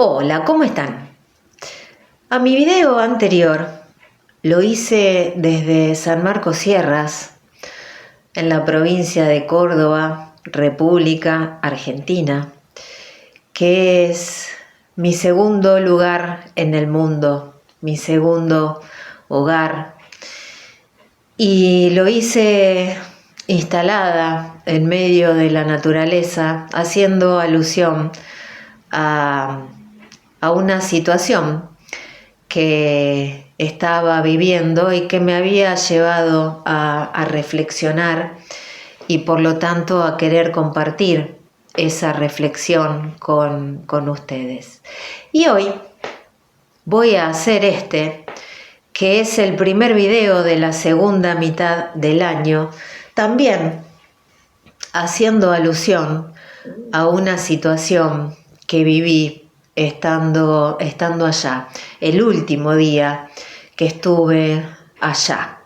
Hola, ¿cómo están? A mi video anterior lo hice desde San Marcos Sierras, en la provincia de Córdoba, República Argentina, que es mi segundo lugar en el mundo, mi segundo hogar. Y lo hice instalada en medio de la naturaleza, haciendo alusión a una situación que estaba viviendo y que me había llevado a reflexionar y por lo tanto a querer compartir esa reflexión con ustedes. Y hoy voy a hacer que es el primer video de la segunda mitad del año, también haciendo alusión a una situación que viví estando allá, el último día que estuve allá.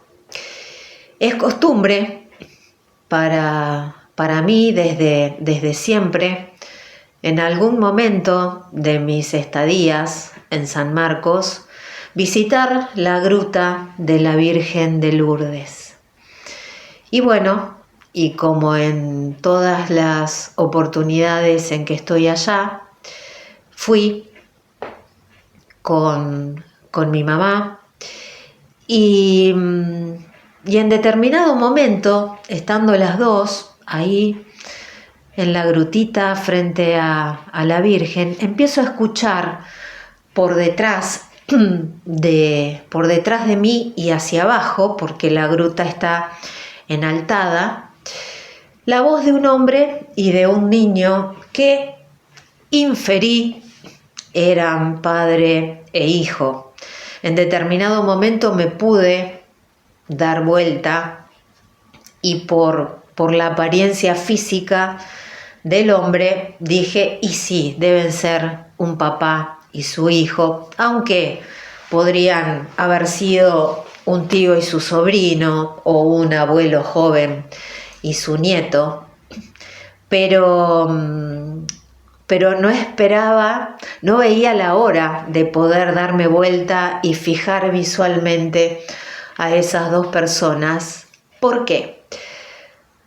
Es costumbre para mí desde siempre, en algún momento de mis estadías en San Marcos, visitar la gruta de la Virgen de Lourdes. Y bueno, y como en todas las oportunidades en que estoy allá, fui con mi mamá y en determinado momento, estando las dos ahí en la grutita frente a la Virgen, empiezo a escuchar por detrás de mí y hacia abajo, porque la gruta está enaltada, la voz de un hombre y de un niño que inferí eran padre e hijo. En determinado momento me pude dar vuelta y por la apariencia física del hombre dije, y sí, deben ser un papá y su hijo, aunque podrían haber sido un tío y su sobrino o un abuelo joven y su nieto, pero no esperaba, no veía la hora de poder darme vuelta y fijar visualmente a esas dos personas. ¿Por qué?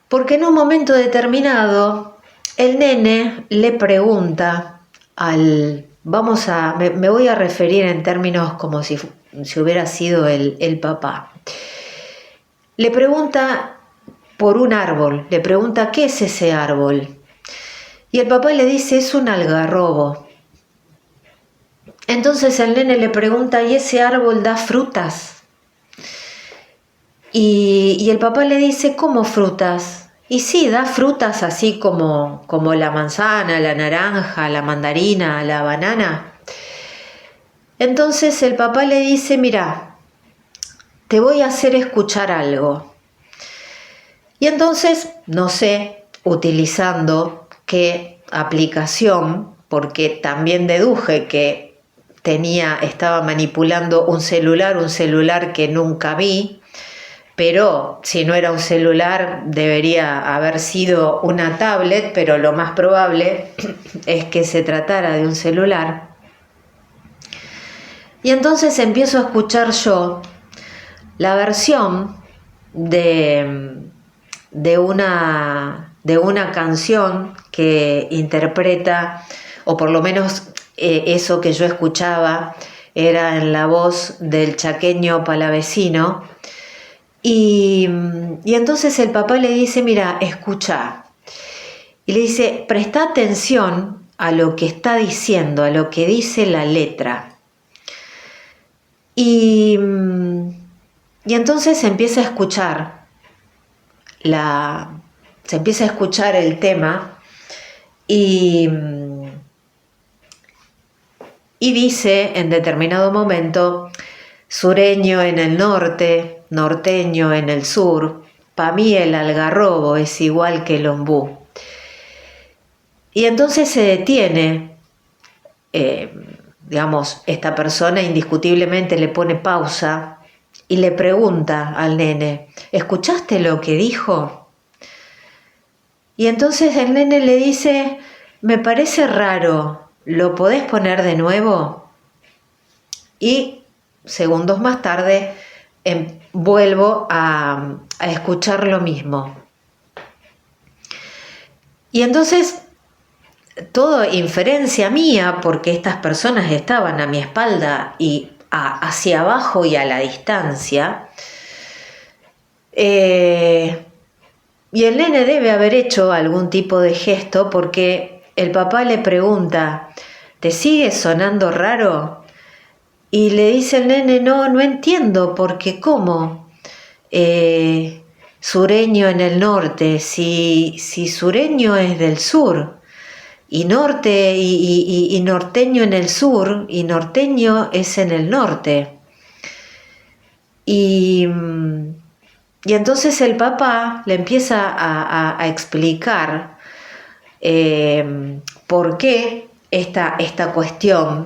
Porque en un momento determinado el nene le pregunta me voy a referir en términos como si hubiera sido el papá. Le pregunta por un árbol, le pregunta ¿qué es ese árbol? Y el papá le dice, es un algarrobo. Entonces el nene le pregunta, ¿y ese árbol da frutas? Y el papá le dice, ¿cómo frutas? Y sí, da frutas así como la manzana, la naranja, la mandarina, la banana. Entonces el papá le dice, mira, te voy a hacer escuchar algo. Y entonces, no sé, utilizando qué aplicación, porque también deduje que estaba manipulando un celular que nunca vi, pero si no era un celular debería haber sido una tablet, pero lo más probable es que se tratara de un celular. Y entonces empiezo a escuchar yo la versión de una canción que interpreta, o por lo menos eso que yo escuchaba era en la voz del chaqueño palavecino. Y entonces el papá le dice, mira, escucha. Y le dice, presta atención a lo que está diciendo, a lo que dice la letra. Y entonces se empieza a escuchar el tema y dice en determinado momento, sureño en el norte, norteño en el sur, pa' mí el algarrobo es igual que el ombú. Y entonces se detiene, esta persona indiscutiblemente le pone pausa y le pregunta al nene, ¿escuchaste lo que dijo? Y entonces el nene le dice, me parece raro ¿lo podés poner de nuevo? Y segundos más tarde vuelvo a escuchar lo mismo. Y entonces, todo inferencia mía, porque estas personas estaban a mi espalda y hacia abajo y a la distancia, y el nene debe haber hecho algún tipo de gesto porque el papá le pregunta, ¿te sigue sonando raro? Y le dice el nene, no entiendo, porque ¿cómo? Sureño en el norte, si sureño es del sur, y norte y norteño en el sur, y norteño es en el norte. Y entonces el papá le empieza a explicar por qué esta cuestión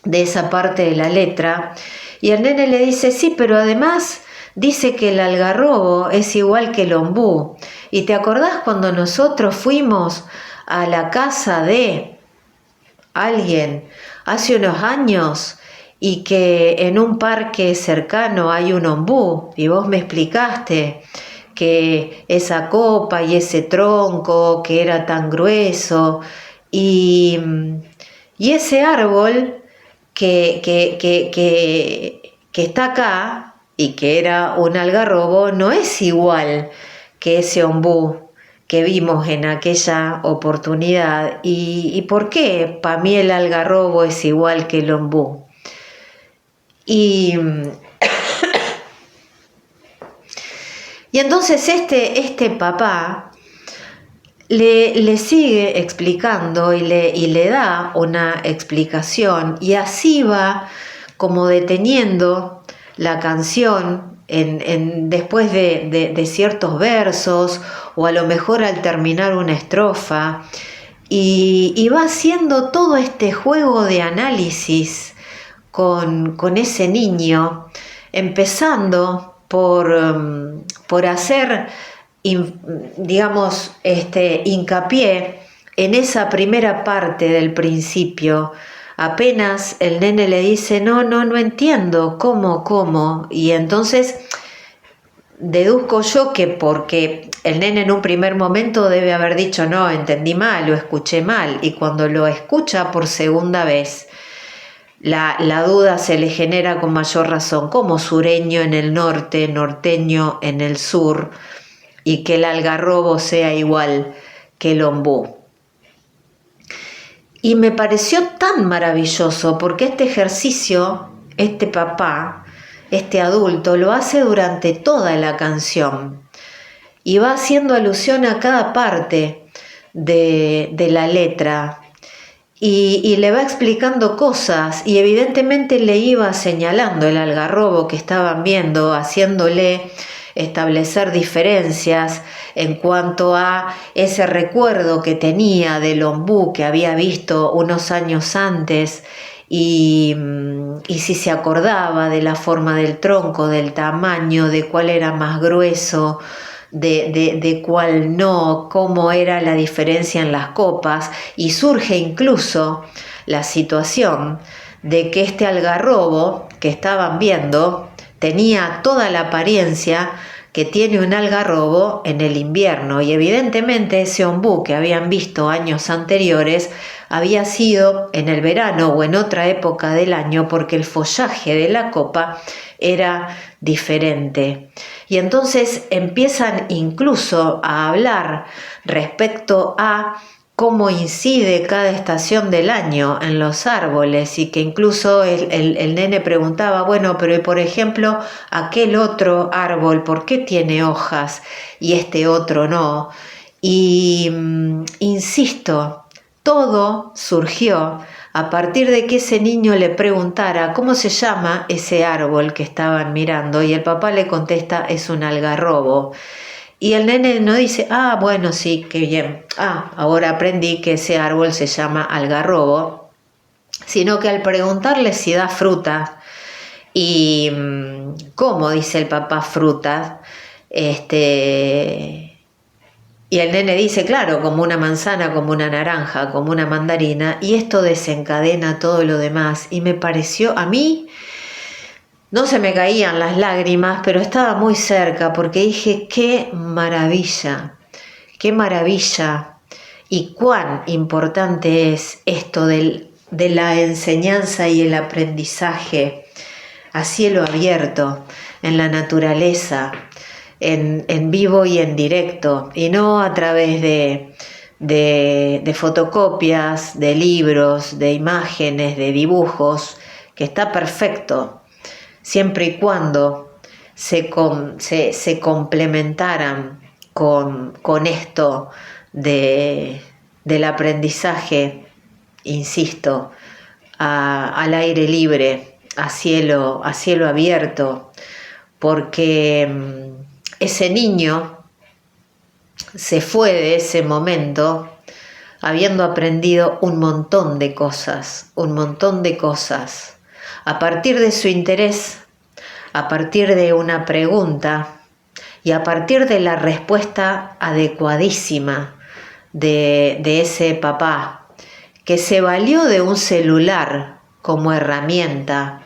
de esa parte de la letra, y el nene le dice, sí, pero además dice que el algarrobo es igual que el ombú. ¿Y te acordás cuando nosotros fuimos a la casa de alguien hace unos años y que en un parque cercano hay un ombú? Y vos me explicaste que esa copa y ese tronco que era tan grueso y ese árbol que está acá y que era un algarrobo no es igual que ese ombú que vimos en aquella oportunidad. ¿Y por qué para mí el algarrobo es igual que el ombú? Y entonces este papá le sigue explicando y le da una explicación, y así va como deteniendo la canción después de ciertos versos, o a lo mejor al terminar una estrofa, y va haciendo todo este juego de análisis con ese niño, empezando por hacer, digamos, hincapié en esa primera parte del principio. Apenas el nene le dice, no entiendo, ¿cómo? Y entonces deduzco yo que porque el nene en un primer momento debe haber dicho, no, entendí mal, lo escuché mal, y cuando lo escucha por segunda vez, la duda se le genera con mayor razón, como sureño en el norte, norteño en el sur, y que el algarrobo sea igual que el ombú. Y me pareció tan maravilloso porque este ejercicio, este papá, este adulto, lo hace durante toda la canción y va haciendo alusión a cada parte de la letra. Y le va explicando cosas, y evidentemente le iba señalando el algarrobo que estaban viendo, haciéndole establecer diferencias en cuanto a ese recuerdo que tenía del ombú que había visto unos años antes, y si se acordaba de la forma del tronco, del tamaño, de cuál era más grueso, de cuál no, cómo era la diferencia en las copas, y surge incluso la situación de que este algarrobo que estaban viendo tenía toda la apariencia que tiene un algarrobo en el invierno, y evidentemente ese ombú que habían visto años anteriores había sido en el verano o en otra época del año, porque el follaje de la copa era diferente. Y entonces empiezan incluso a hablar respecto a cómo incide cada estación del año en los árboles, y que incluso el nene preguntaba, bueno, pero por ejemplo, aquel otro árbol, ¿por qué tiene hojas y este otro no? Y insisto, todo surgió a partir de que ese niño le preguntara cómo se llama ese árbol que estaban mirando, y el papá le contesta, es un algarrobo. Y el nene no dice, bueno, sí, qué bien, ahora aprendí que ese árbol se llama algarrobo, sino que al preguntarle si da fruta, y cómo dice el papá fruta, Y el nene dice, claro, como una manzana, como una naranja, como una mandarina, y esto desencadena todo lo demás. Y me pareció, a mí, no se me caían las lágrimas, pero estaba muy cerca, porque dije, qué maravilla, y cuán importante es esto de la enseñanza y el aprendizaje a cielo abierto, en la naturaleza, en vivo y en directo, y no a través de fotocopias, de libros, de imágenes, de dibujos, que está perfecto, siempre y cuando se complementaran con esto del aprendizaje, insisto, al aire libre, a cielo abierto, porque ese niño se fue de ese momento habiendo aprendido un montón de cosas, a partir de su interés, a partir de una pregunta y a partir de la respuesta adecuadísima de ese papá, que se valió de un celular como herramienta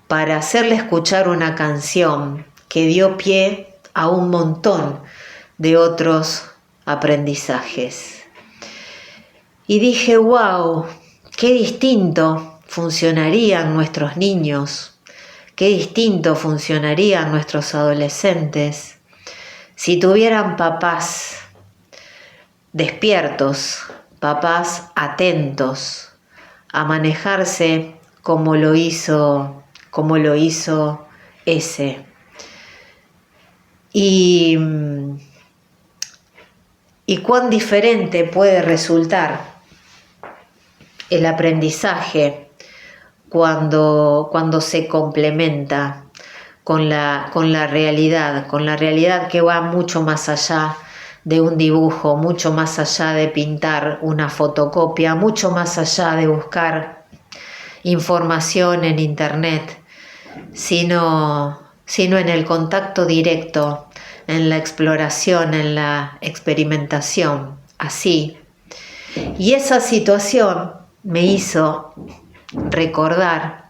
para hacerle escuchar una canción que dio pie a un montón de otros aprendizajes. Y dije, wow, qué distinto funcionarían nuestros niños, qué distinto funcionarían nuestros adolescentes si tuvieran papás despiertos, papás atentos a manejarse como lo hizo ese. Y cuán diferente puede resultar el aprendizaje cuando se complementa con la realidad que va mucho más allá de un dibujo, mucho más allá de pintar una fotocopia, mucho más allá de buscar información en internet, sino en el contacto directo, en la exploración, en la experimentación, así. Y esa situación me hizo recordar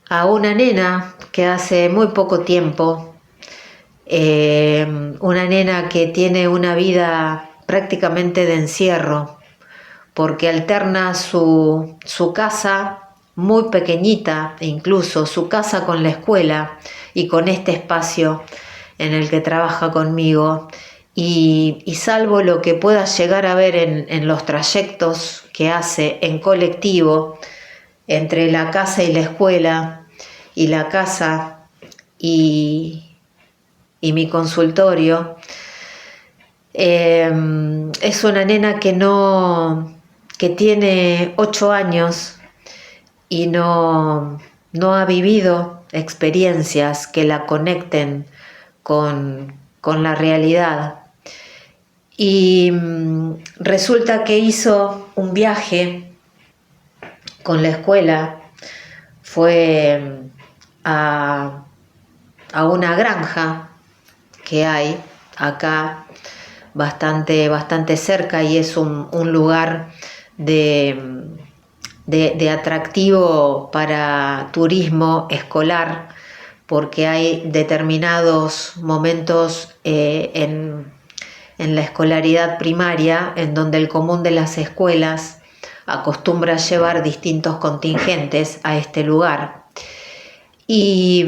a una nena que hace muy poco tiempo, una nena que tiene una vida prácticamente de encierro, porque alterna su casa muy pequeñita, e incluso su casa con la escuela y con este espacio en el que trabaja conmigo, y salvo lo que pueda llegar a ver en los trayectos que hace en colectivo entre la casa y la escuela, y la casa y mi consultorio, es una nena que tiene 8 años y no ha vivido experiencias que la conecten con la realidad. Y resulta que hizo un viaje con la escuela, fue a una granja que hay acá bastante cerca, y es un lugar de atractivo para turismo escolar, porque hay determinados momentos en la escolaridad primaria en donde el común de las escuelas acostumbra llevar distintos contingentes a este lugar. Y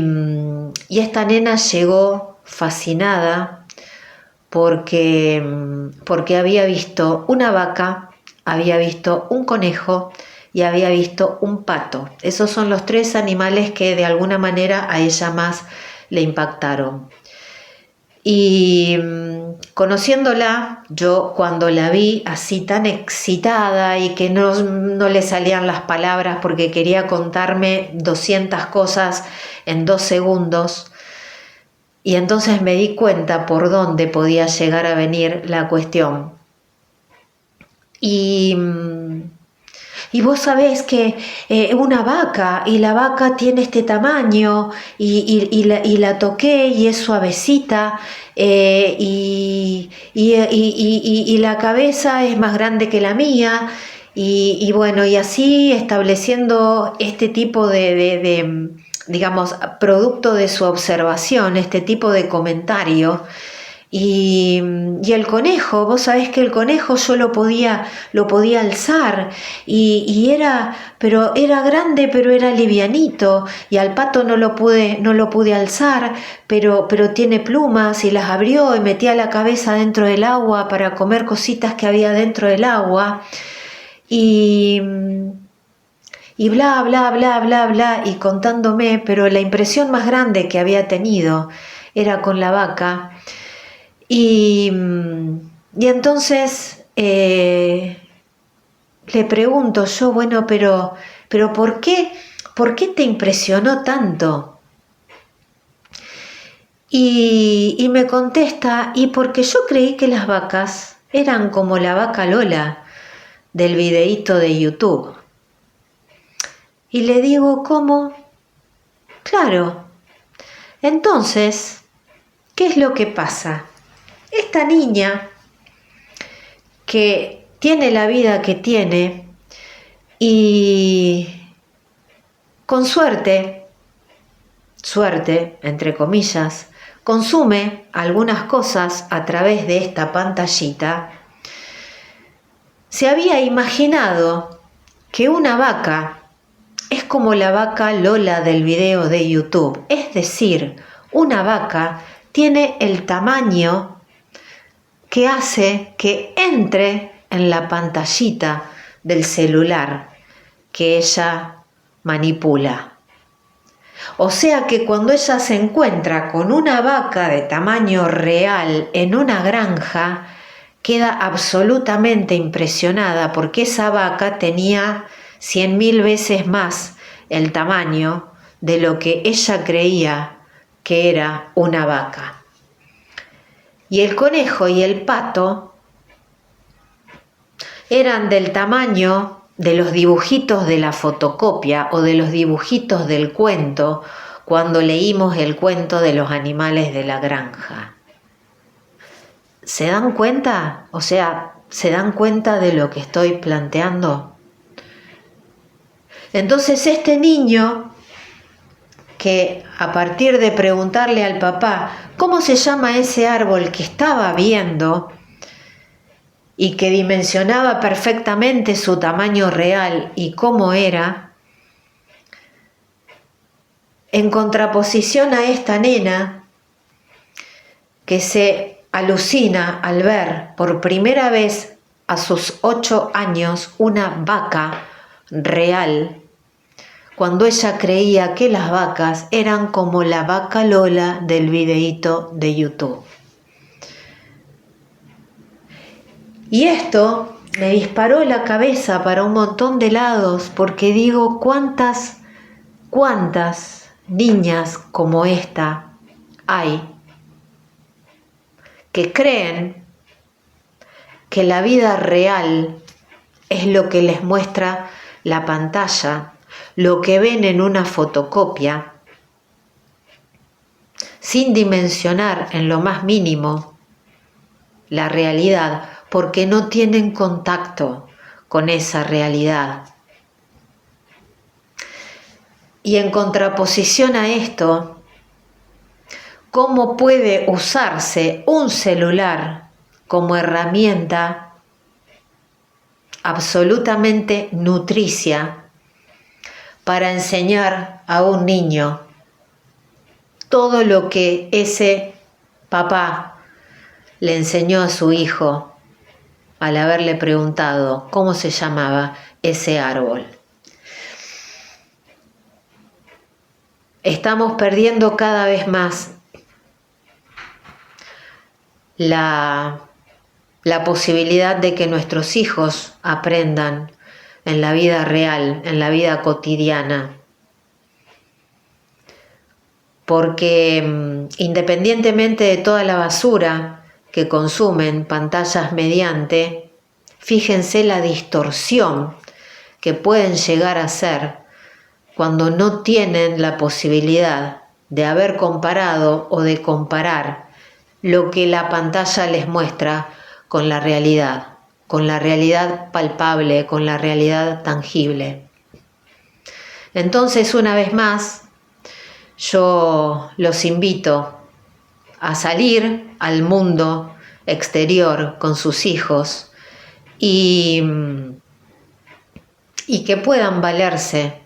esta nena llegó fascinada porque había visto una vaca, había visto un conejo y había visto un pato. Esos son los 3 animales que de alguna manera a ella más le impactaron. Y conociéndola, yo cuando la vi así tan excitada y que no le salían las palabras porque quería contarme 200 cosas en 2 segundos, y entonces me di cuenta por dónde podía llegar a venir la cuestión. Y y vos sabés que una vaca, y la vaca tiene este tamaño, y la toqué y es suavecita, y la cabeza es más grande que la mía, y bueno, y así estableciendo este tipo digamos, producto de su observación, este tipo de comentario. Y el conejo, vos sabés que el conejo yo lo podía alzar, pero era grande, pero era livianito, y al pato no lo pude alzar, pero tiene plumas, y las abrió y metía la cabeza dentro del agua para comer cositas que había dentro del agua, y, y bla, bla, bla, bla, bla, y contándome, pero la impresión más grande que había tenido era con la vaca. Y entonces le pregunto yo, bueno, pero ¿por qué te impresionó tanto? Y me contesta, y porque yo creí que las vacas eran como la vaca Lola del videíto de YouTube. Y le digo, ¿cómo? Claro. Entonces, ¿qué es lo que pasa? Esta niña que tiene la vida que tiene y con suerte, entre comillas, consume algunas cosas a través de esta pantallita, se había imaginado que una vaca es como la vaca Lola del video de YouTube, es decir, una vaca tiene el tamaño que hace que entre en la pantallita del celular que ella manipula. O sea que cuando ella se encuentra con una vaca de tamaño real en una granja, queda absolutamente impresionada porque esa vaca tenía 100.000 veces más el tamaño de lo que ella creía que era una vaca. Y el conejo y el pato eran del tamaño de los dibujitos de la fotocopia o de los dibujitos del cuento cuando leímos el cuento de los animales de la granja. ¿Se dan cuenta? O sea, ¿se dan cuenta de lo que estoy planteando? Entonces este niño, que a partir de preguntarle al papá cómo se llama ese árbol que estaba viendo y que dimensionaba perfectamente su tamaño real y cómo era, en contraposición a esta nena que se alucina al ver por primera vez a sus 8 años una vaca real, cuando ella creía que las vacas eran como la vaca Lola del videíto de YouTube. Y esto me disparó la cabeza para un montón de lados, porque digo, ¿cuántas niñas como esta hay que creen que la vida real es lo que les muestra la pantalla, lo que ven en una fotocopia, sin dimensionar en lo más mínimo la realidad, porque no tienen contacto con esa realidad? Y en contraposición a esto, ¿cómo puede usarse un celular como herramienta absolutamente nutricia para enseñar a un niño todo lo que ese papá le enseñó a su hijo al haberle preguntado cómo se llamaba ese árbol? Estamos perdiendo cada vez más la posibilidad de que nuestros hijos aprendan en la vida real, en la vida cotidiana. Porque independientemente de toda la basura que consumen pantallas mediante, fíjense la distorsión que pueden llegar a ser cuando no tienen la posibilidad de haber comparado o de comparar lo que la pantalla les muestra con la realidad palpable, con la realidad tangible. Entonces, una vez más, yo los invito a salir al mundo exterior con sus hijos y que puedan valerse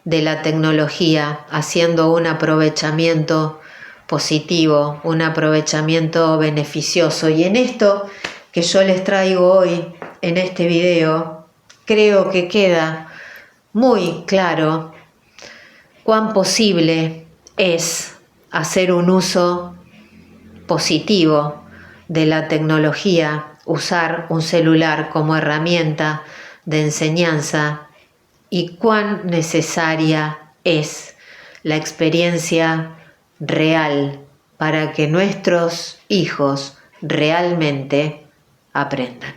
de la tecnología haciendo un aprovechamiento positivo, un aprovechamiento beneficioso. Y en esto que yo les traigo hoy, en este video, creo que queda muy claro cuán posible es hacer un uso positivo de la tecnología, usar un celular como herramienta de enseñanza y cuán necesaria es la experiencia real para que nuestros hijos realmente aprendan.